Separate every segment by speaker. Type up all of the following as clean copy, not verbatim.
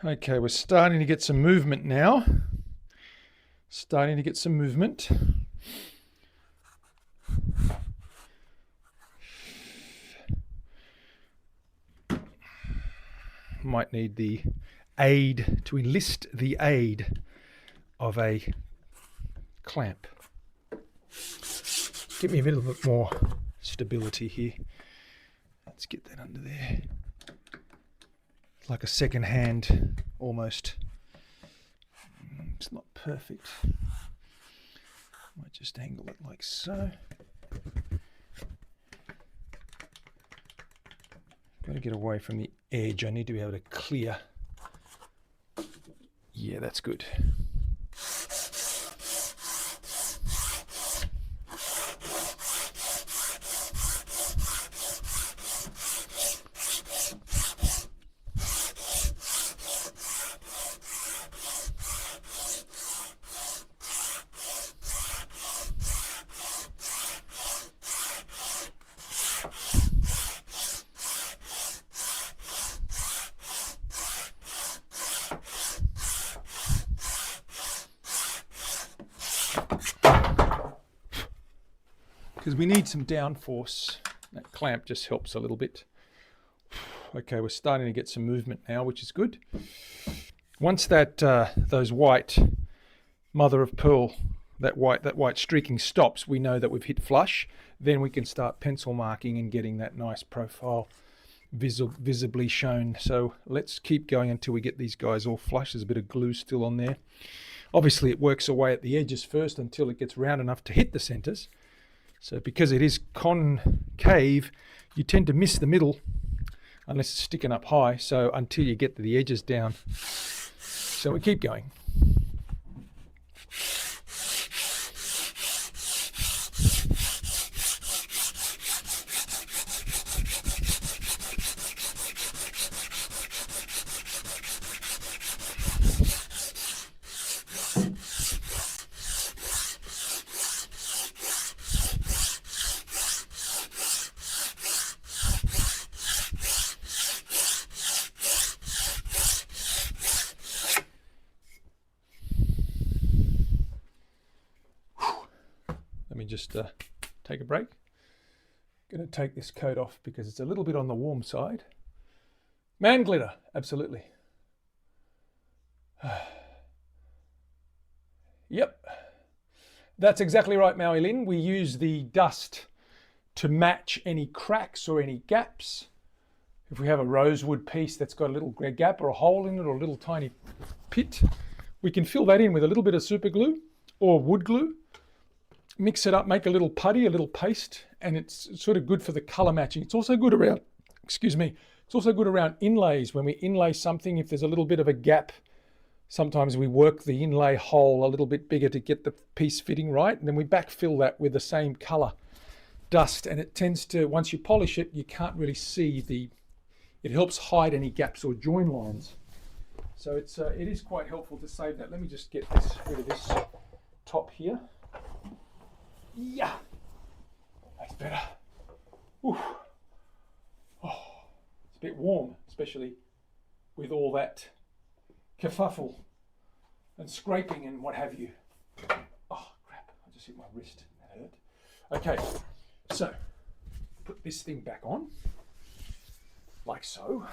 Speaker 1: Okay, we're starting to get some movement now. Starting to get some movement. Might need the aid, to enlist the aid of a clamp. Give me a little bit more stability here. Let's get that under there. It's like a second hand almost. It's not perfect. Might just angle it like so. Got to get away from the edge. I need to be able to clear. Yeah, that's good. Because we need some downforce. That clamp just helps a little bit. Okay, we're starting to get some movement now, which is good. Once that those white mother of pearl, that white streaking stops, we know that we've hit flush. Then we can start pencil marking and getting that nice profile visibly shown. So let's keep going until we get these guys all flush. There's a bit of glue still on there. Obviously it works away at the edges first until it gets round enough to hit the centers. So because it is concave, you tend to miss the middle unless it's sticking up high. So until you get to the edges down. So we keep going. Let me just take a break. Going to take this coat off because it's a little bit on the warm side. Man glitter, absolutely. Yep, that's exactly right, Maui Lin. We use the dust to match any cracks or any gaps. If we have a rosewood piece that's got a little gap or a hole in it or a little tiny pit, we can fill that in with a little bit of super glue or wood glue. Mix it up, make a little putty, a little paste, and it's sort of good for the color matching. It's also good around, it's also good around inlays. When we inlay something, if there's a little bit of a gap, sometimes we work the inlay hole a little bit bigger to get the piece fitting right, and then we backfill that with the same color dust, and it tends to, once you polish it, you can't really see it helps hide any gaps or join lines. So it is quite helpful to save that. Let me just get rid of this top here. Yeah, that's better. Oof. Oh, it's a bit warm, especially with all that kerfuffle and scraping and what have you. Oh crap, I just hit my wrist, that hurt. Okay, so put this thing back on, like so.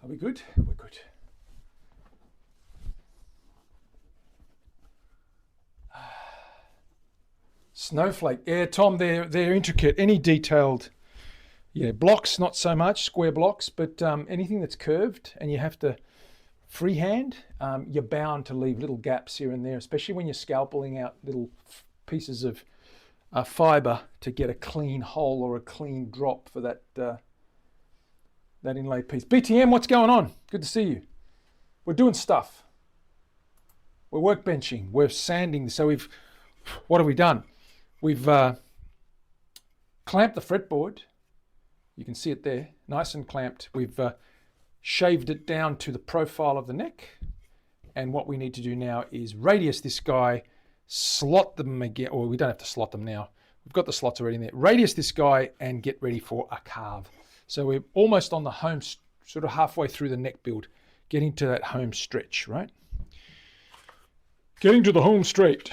Speaker 1: Are we good? We're good. Snowflake, yeah, Tom, they're intricate. Any detailed, yeah, blocks, not so much, square blocks, but anything that's curved and you have to freehand, you're bound to leave little gaps here and there, especially when you're scalpeling out little pieces of fiber to get a clean hole or a clean drop for that inlay piece. BTM, what's going on? Good to see you. We're doing stuff. We're workbenching. We're sanding. So what have we done? We've clamped the fretboard. You can see it there, nice and clamped. We've shaved it down to the profile of the neck. And what we need to do now is radius this guy, slot them again, or we don't have to slot them now. We've got the slots already in there. Radius this guy and get ready for a carve. So we're almost on the home sort of halfway through the neck build, getting to that home stretch, right? Getting to the home straight.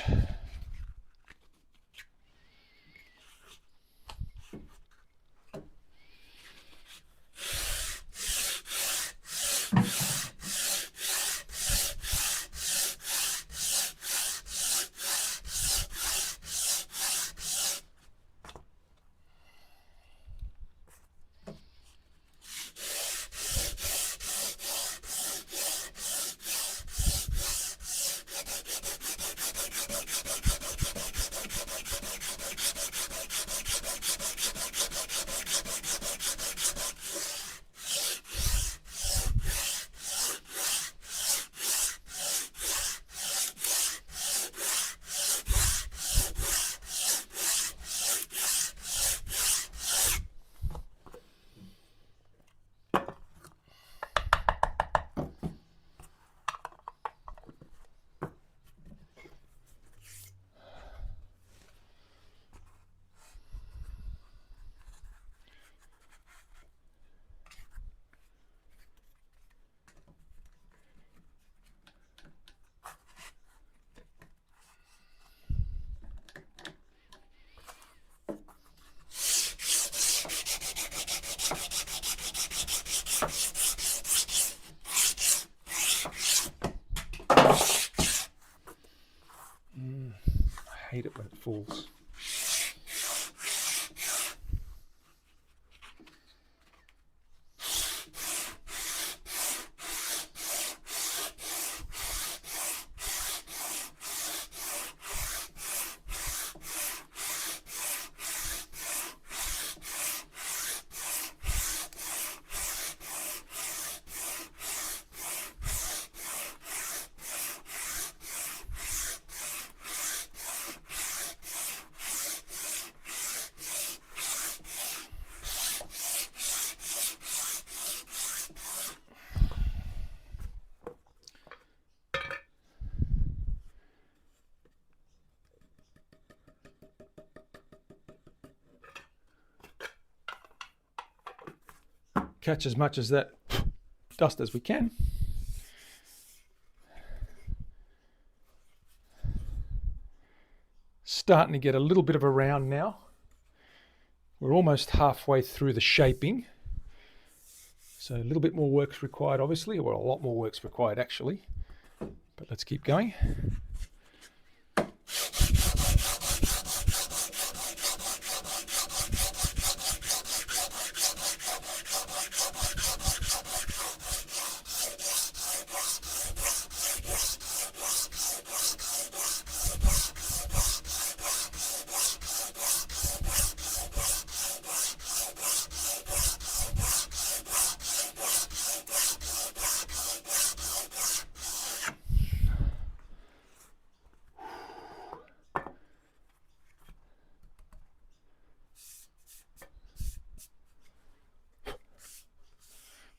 Speaker 1: I hate it when it falls. Catch as much as that dust as we can. Starting to get a little bit of a round now. We're almost halfway through the shaping. So a little bit more work's required, obviously, or a lot more work's required actually. But let's keep going.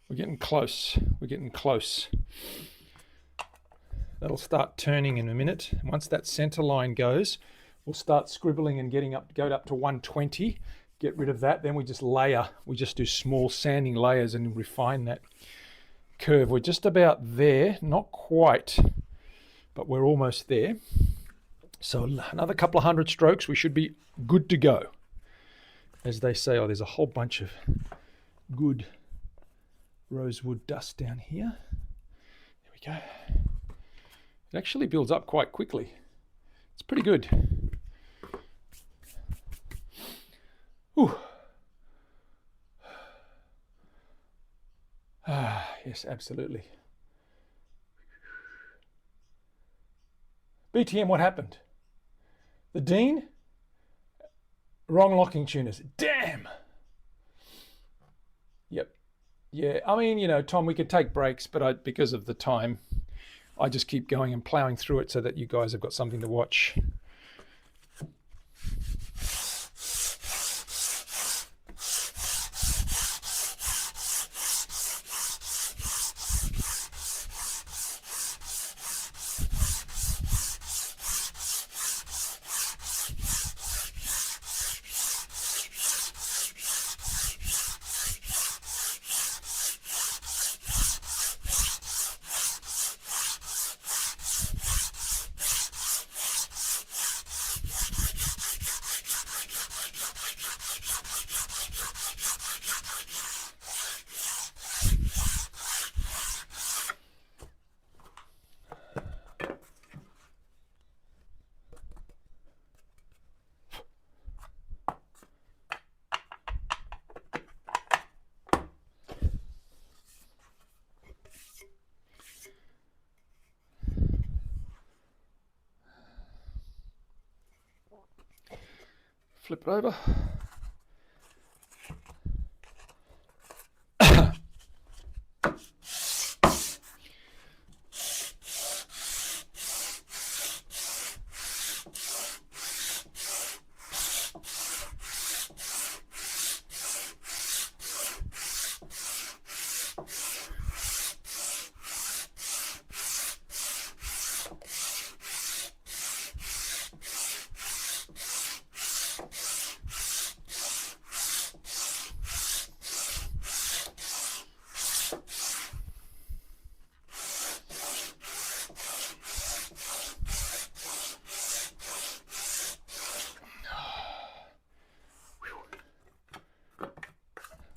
Speaker 1: We're getting close. We're getting close. That'll start turning in a minute. Once that center line goes, we'll start scribbling and go up to 120. Get rid of that. Then we just layer. We just do small sanding layers and refine that curve. We're just about there. Not quite, but we're almost there. So another couple of 100 strokes, we should be good to go. As they say, oh, there's a whole bunch of good rosewood dust down here. There we go. It actually builds up quite quickly. It's pretty good. Ooh. Ah, yes, absolutely. BTM, what happened? The Dean? Wrong locking tuners. Damn! Yep. Yeah, I mean, you know, Tom, we could take breaks, but because of the time, I just keep going and plowing through it so that you guys have got something to watch. Flip it over.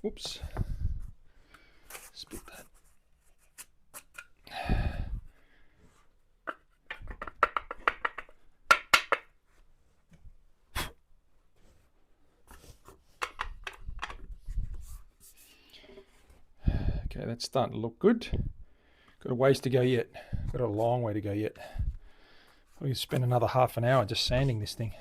Speaker 1: Oops. Split that. Okay, that's starting to look good. Got a ways to go yet. Got a long way to go yet. We'll spend another half an hour just sanding this thing.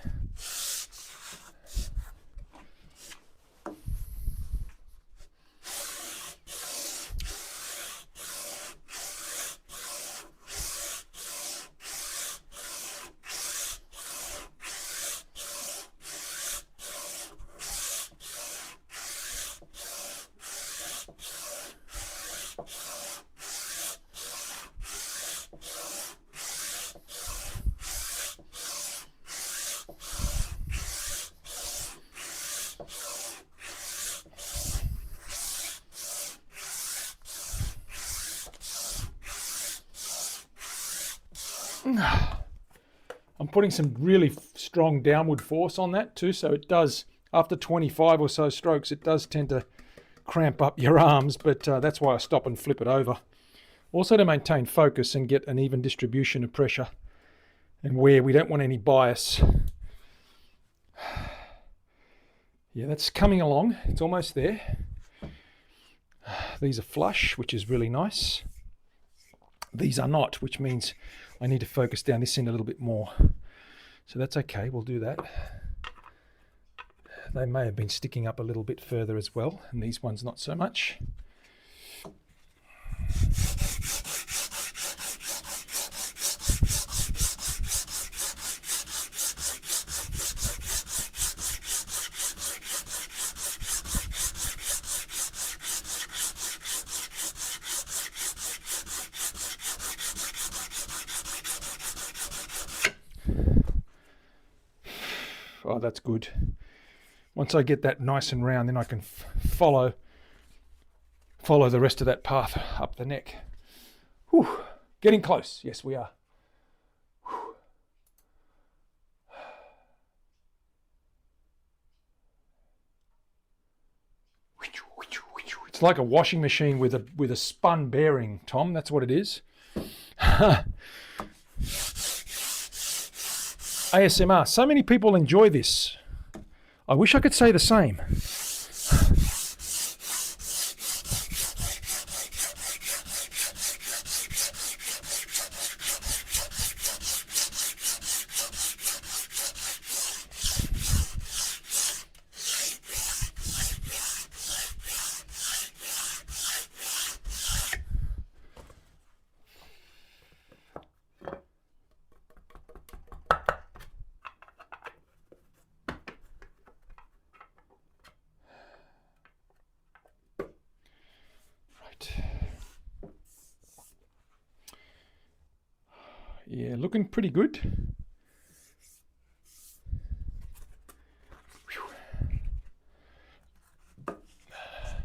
Speaker 1: I'm putting some really strong downward force on that too, so it does, after 25 or so strokes, it does tend to cramp up your arms, but that's why I stop and flip it over. Also to maintain focus and get an even distribution of pressure and wear. We don't want any bias. Yeah, that's coming along. It's almost there. These are flush, which is really nice. These are not, which means I need to focus down this end a little bit more. So that's okay, we'll do that. They may have been sticking up a little bit further as well, and these ones not so much. Oh, that's good. Once I get that nice and round, then I can follow the rest of that path up the neck. Whew. Getting close. Yes, we are. Whew. It's like a washing machine with a spun bearing, Tom. That's what it is. ASMR. So many people enjoy this. I wish I could say the same. Yeah, looking pretty good.